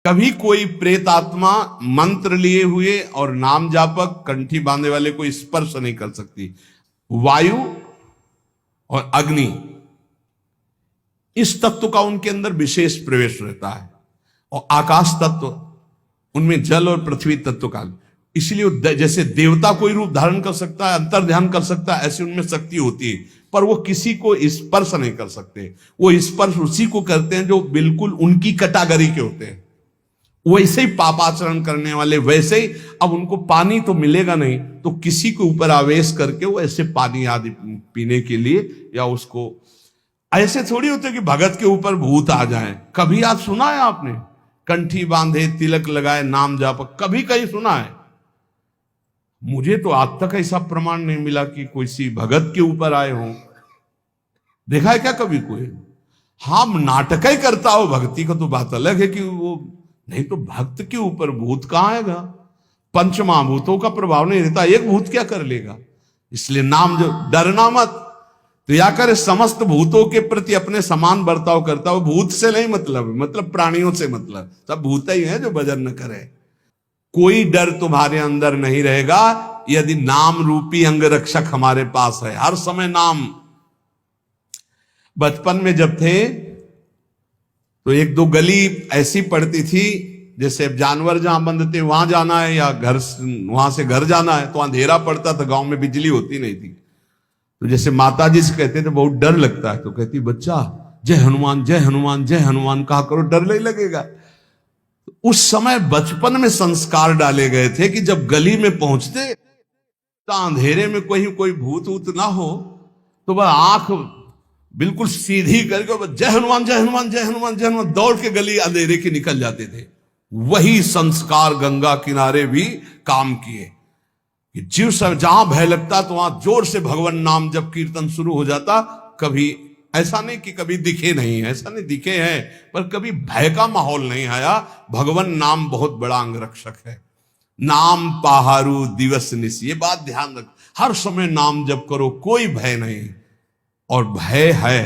कभी कोई प्रेत आत्मा मंत्र लिए हुए और नाम जापक कंठी बांधे वाले को स्पर्श नहीं कर सकती। वायु और अग्नि, इस तत्व का उनके अंदर विशेष प्रवेश रहता है, और आकाश तत्व, उनमें जल और पृथ्वी तत्व का, इसलिए जैसे देवता कोई रूप धारण कर सकता है, अंतर ध्यान कर सकता है, ऐसी उनमें शक्ति होती है, पर वो किसी को स्पर्श नहीं कर सकते। वो स्पर्श उसी को करते हैं जो बिल्कुल उनकी कैटेगरी के होते हैं, वैसे ही पापाचरण करने वाले। वैसे ही अब उनको पानी तो मिलेगा नहीं, तो किसी के ऊपर आवेश करके वो ऐसे पानी आदि पीने के लिए, या उसको ऐसे थोड़ी होते कि भगत के ऊपर भूत आ जाए। कभी आज सुना है आपने कंठी बांधे, तिलक लगाए, नाम जापक, कभी कहीं सुना है? मुझे तो आज तक ऐसा प्रमाण नहीं मिला कि कोई सी भगत के ऊपर आए हो। देखा है क्या कभी कोई? हाँ, नाटक ही करता हो भक्ति का तो बात अलग है कि वो, नहीं तो भक्त के ऊपर भूत कहां आएगा? पंचमहाभूतों का प्रभाव नहीं रहता, एक भूत क्या कर लेगा? इसलिए नाम जो, डरना मत। तो या करे समस्त भूतों के प्रति अपने समान बर्ताव करता हो। भूत से नहीं मतलब प्राणियों से मतलब, सब भूत ही है जो भजन न करे। कोई डर तुम्हारे अंदर नहीं रहेगा यदि नाम रूपी अंगरक्षक हमारे पास है। हर समय नाम। बचपन में जब थे तो एक दो गली ऐसी पड़ती थी, जैसे जानवर जहां बंद थे वहां जाना है, या घर वहां से घर जाना है, तो अंधेरा पड़ता था, गांव में बिजली होती नहीं थी। तो जैसे माता जी से कहते थे बहुत डर लगता है, तो कहती बच्चा जय हनुमान जय हनुमान जय हनुमान कहा करो, डर नहीं लगेगा। उस समय बचपन में संस्कार डाले गए थे कि जब गली में पहुंचते तो अंधेरे में कोई भूत वूत ना हो, तो वह आंख बिल्कुल सीधी करके जय हनुमान जय हनुमान जय हनुमान जय हनुमान दौड़ के गली अंधेरे की निकल जाते थे। वही संस्कार गंगा किनारे भी काम किए कि जीव सब जहां भय लगता तो वहां जोर से भगवान नाम जब कीर्तन शुरू हो जाता। कभी ऐसा नहीं कि कभी दिखे नहीं, ऐसा नहीं, दिखे हैं, पर कभी भय का माहौल नहीं आया। भगवान नाम बहुत बड़ा अंगरक्षक है। नाम पहारू दिवस निश, ये बात ध्यान रख। हर समय नाम जप करो, कोई भय नहीं। और भय है,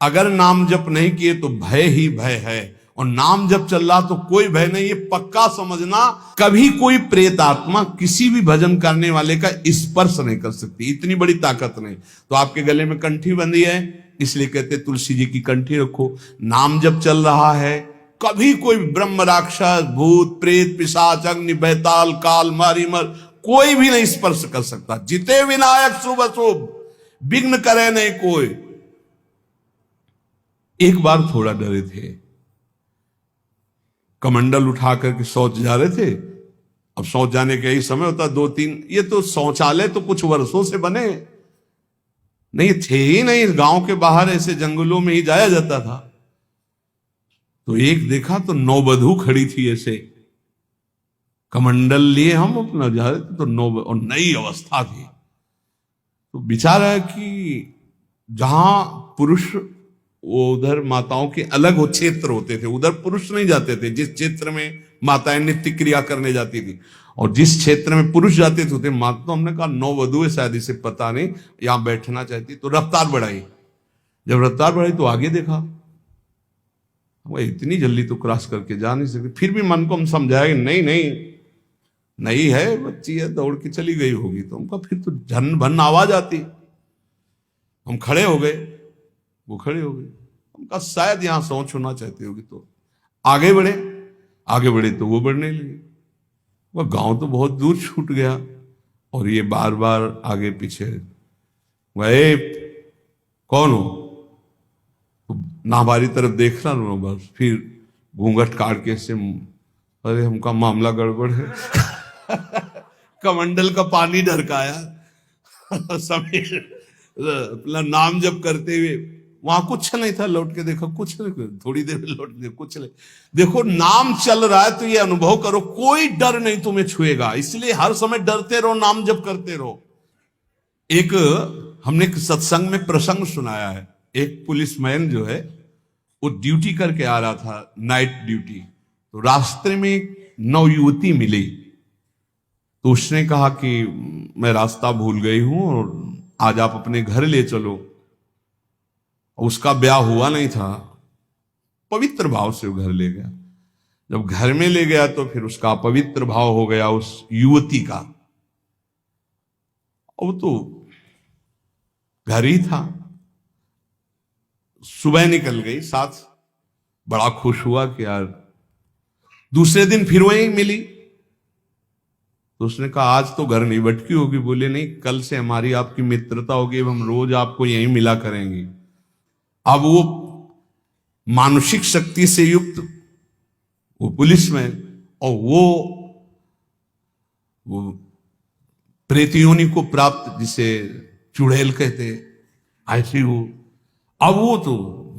अगर नाम जप नहीं किए तो भय ही भय है, और नाम जप चल रहा तो कोई भय नहीं। ये पक्का समझना, कभी कोई प्रेत आत्मा किसी भी भजन करने वाले का स्पर्श नहीं कर सकती, इतनी बड़ी ताकत नहीं। तो आपके गले में कंठी बंधी है, इसलिए कहते तुलसी जी की कंठी रखो। नाम जप चल रहा है, कभी कोई ब्रह्म राक्षस भूत प्रेत पिशाच अग्नि बैताल काल मारी मर कोई भी नहीं स्पर्श कर सकता। जिते विनायक शुभ अशुभ, विघ्न करे नहीं कोई। एक बार थोड़ा डरे थे, कमंडल उठा करके शौच जा रहे थे। अब शौच जाने का यही समय होता, 2-3, ये तो शौचालय तो कुछ वर्षों से बने नहीं थे ही नहीं, गांव के बाहर ऐसे जंगलों में ही जाया जाता था। तो एक देखा तो नौबधू खड़ी थी ऐसे, कमंडल लिए हम अपना जा रहे थे, तो और नई अवस्था थी। तो विचार है कि जहां पुरुष, वो उधर माताओं के अलग वो क्षेत्र होते थे, उधर पुरुष नहीं जाते थे। जिस क्षेत्र में माताएं नित्य क्रिया करने जाती थी और जिस क्षेत्र में पुरुष जाते थे माता, तो हमने कहा नौवधु है शायद, इसे पता नहीं यहां बैठना चाहती, तो रफ्तार बढ़ाई। जब रफ्तार बढ़ाई तो आगे देखा, वो इतनी जल्दी तो क्रॉस करके जा नहीं सकती। फिर भी मन को हम समझाया नहीं नहीं नहीं है, बच्ची है, दौड़ के चली गई होगी। तो हमका फिर तो झन भन आवाज आती। हम खड़े हो गए, वो खड़े हो गए। हमका शायद यहां सोच होना चाहती होगी। तो आगे बढ़े तो वो बढ़ने लगे। वह गांव तो बहुत दूर छूट गया, और ये बार बार आगे पीछे। वह कौन हो? तो ना हमारी तरफ देख रहा ना, बस फिर घूंघट काट के से, अरे हमका मामला गड़बड़ है। कमंडल का पानी ढरकाया, समीर अपना नाम जप करते हुए। वहां कुछ नहीं था, लौट के देखा कुछ नहीं, थोड़ी देर में लौट के कुछ नहीं। देखो नाम चल रहा है तो ये अनुभव करो, कोई डर नहीं तुम्हें छुएगा। इसलिए हर समय डरते रहो, नाम जप करते रहो। हमने एक सत्संग में प्रसंग सुनाया है। एक पुलिसमैन जो है वो ड्यूटी करके आ रहा था, नाइट ड्यूटी। तो रास्ते में एक नवयुवती मिली, तो उसने कहा कि मैं रास्ता भूल गई हूं और आज आप अपने घर ले चलो। उसका ब्याह हुआ नहीं था, पवित्र भाव से वो घर ले गया। जब घर में ले गया तो फिर उसका अपवित्र भाव हो गया उस युवती का। वो तो घर ही था। सुबह निकल गई साथ, बड़ा खुश हुआ कि यार। दूसरे दिन फिर वही मिली तो उसने कहा आज तो घर नहीं भटकी होगी। बोले नहीं, कल से हमारी आपकी मित्रता होगी, हम रोज आपको यहीं मिला करेंगे। अब वो मानसिक शक्ति से युक्त वो पुलिस में, और वो प्रेतियोनि को प्राप्त, जिसे चुड़ैल कहते, ऐसी हो। अब वो तो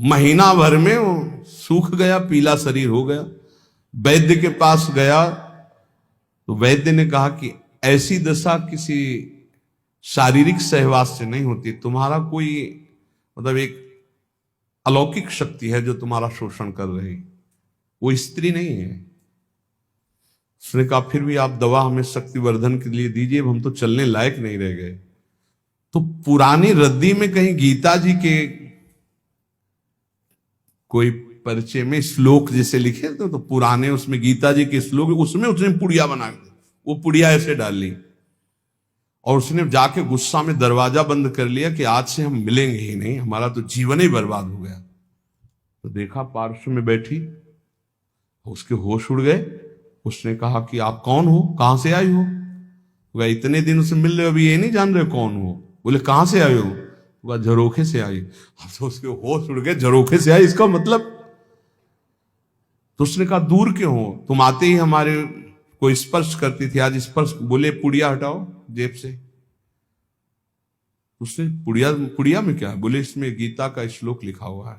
महीना भर में वो सूख गया, पीला शरीर हो गया। वैद्य के पास गया तो वैद्य ने कहा कि ऐसी दशा किसी शारीरिक सहवास से नहीं होती, तुम्हारा कोई मतलब एक अलौकिक शक्ति है जो तुम्हारा शोषण कर रही, वो स्त्री नहीं है। उसने कहा फिर भी आप दवा हमें शक्तिवर्धन के लिए दीजिए, हम तो चलने लायक नहीं रह गए। तो पुरानी रद्दी में कहीं गीता जी के कोई परिचय में श्लोक जैसे लिखे थे, तो पुराने उसमें गीता जी के श्लोक, उसमें उसने पुड़िया बना दी, वो पुड़िया ऐसे डाल ली और उसने जाके गुस्सा में दरवाजा बंद कर लिया कि आज से हम मिलेंगे ही नहीं, हमारा तो जीवन ही बर्बाद हो गया। तो देखा पार्श्व में बैठी, उसके होश उड़ गए। उसने कहा कि आप कौन हो, कहां से आई हो? वह इतने दिन उससे मिल रहे, अभी ये नहीं जान रहे कौन हो? बोले कहां से आए हो? वह झरोखे से आई। अब तो उसके होश उड़ गए, झरोखे से आई इसका मतलब। तो उसने कहा दूर क्यों हो, तुम आते ही हमारे को स्पर्श करती थी, आज स्पर्श। बोले पुड़िया हटाओ जेब से। उसने पुड़िया में क्या है? बोले इसमें गीता का श्लोक लिखा हुआ है,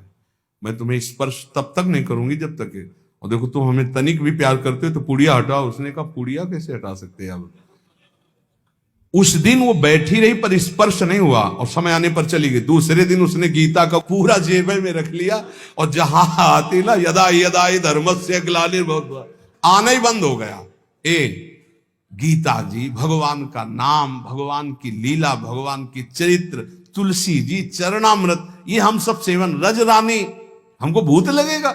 मैं तुम्हें स्पर्श तब तक नहीं करूंगी जब तक है, और देखो तुम हमें तनिक भी प्यार करते हो तो पुड़िया हटाओ। उसने कहा पुड़िया कैसे हटा सकते हैं? अब उस दिन वो बैठी रही पर स्पर्श नहीं हुआ और समय आने पर चली गई। दूसरे दिन उसने गीता का पूरा जेब में रख लिया और जहां आती ना यदा यदा धर्मस्य ग्लानिर्भवति, आना ही बंद हो गया। गीता जी, भगवान का नाम, भगवान की लीला, भगवान की चरित्र, तुलसी जी चरणामृत, ये हम सब सेवन। रज रानी हमको भूत लगेगा?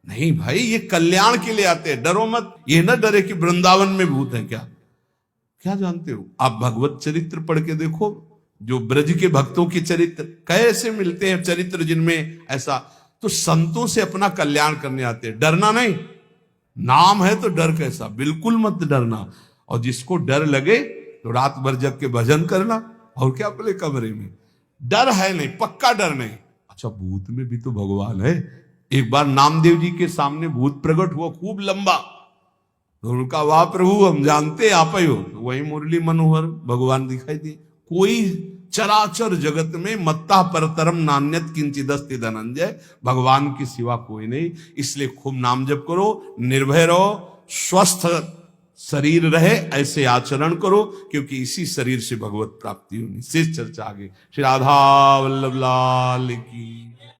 नहीं भाई, ये कल्याण के लिए आते हैं, डरो मत। ये ना डरे कि वृंदावन में भूत है। क्या जानते हो आप? भगवत चरित्र पढ़ के देखो, जो ब्रज के भक्तों के चरित्र कैसे मिलते हैं, चरित्र जिनमें ऐसा। तो संतों से अपना कल्याण करने आते हैं, डरना नहीं। नाम है तो डर कैसा? बिल्कुल मत डरना। और जिसको डर लगे तो रात भर जग के भजन करना, और क्या अपने कमरे में। डर है नहीं, पक्का डर नहीं। अच्छा, भूत में भी तो भगवान है। एक बार नामदेव जी के सामने भूत प्रकट हुआ, खूब लंबा। तो उनका वाह प्रभु, हम जानते आप ही हो। तो वही मुरली मनोहर भगवान दिखाई दिए। कोई चराचर जगत में मत्ता परतरम नान्यत किंचिदस्ति धनंजय, भगवान की सिवा कोई नहीं। इसलिए खूब नाम जप करो, निर्भय रहो, स्वस्थ शरीर रहे, ऐसे आचरण करो, क्योंकि इसी शरीर से भगवत प्राप्ति होनी। शेष चर्चा आगे। श्री राधा वल्लभ लाल की।